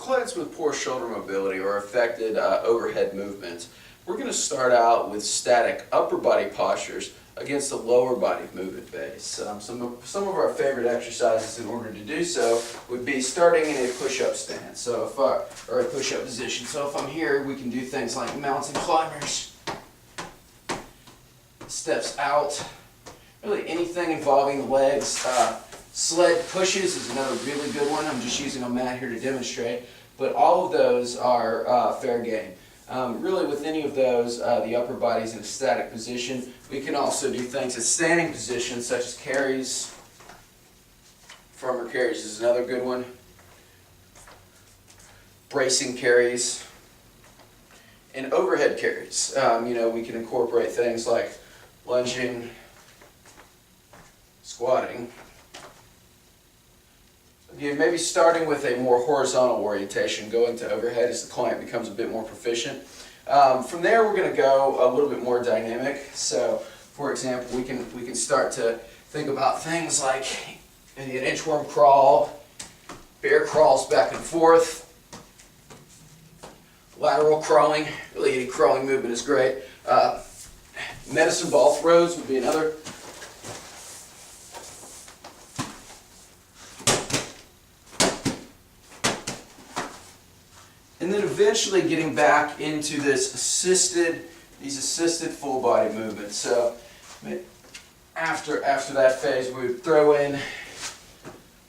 clients with poor shoulder mobility or affected overhead movements, we're going to start out with static upper body postures against the lower body movement base. Some of our favorite exercises in order to do so would be starting in a push-up stance, or a push-up position. So if I'm here, we can do things like mountain climbers, steps out, really anything involving the legs. Sled pushes is another really good one. I'm just using a mat here to demonstrate, but all of those are fair game. Really with any of those, the upper body's in a static position. We can also do things in standing positions such as carries. Farmer carries is another good one. Bracing carries. And overhead carries. We can incorporate things like lunging, squatting. Again, maybe starting with a more horizontal orientation, going to overhead as the client becomes a bit more proficient. From there, we're going to go a little bit more dynamic. So, for example, we can start to think about things like maybe an inchworm crawl, bear crawls back and forth, lateral crawling. Really, any crawling movement is great. Medicine ball throws would be another. And then eventually getting back into these assisted full body movements. So after that phase, we would throw in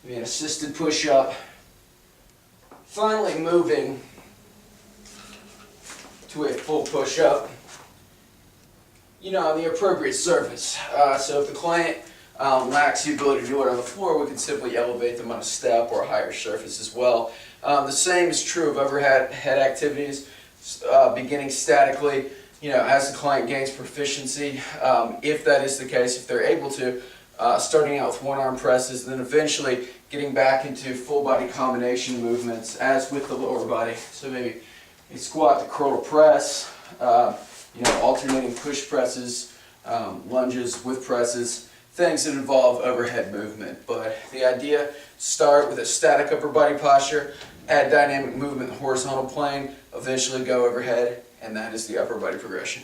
maybe an assisted push-up. Finally moving to a full push-up, on the appropriate surface. So if the client lacks the ability to do it on the floor, we can simply elevate them on a step or a higher surface as well. The same is true of overhead activities, beginning statically, as the client gains proficiency. If that is the case, if they're able to, starting out with one-arm presses, and then eventually getting back into full-body combination movements, as with the lower body. So maybe a squat to curl to press, alternating push presses, lunges with presses, things that involve overhead movement. But the idea, start with a static upper body posture, add dynamic movement in the horizontal plane, eventually go overhead, and that is the upper body progression.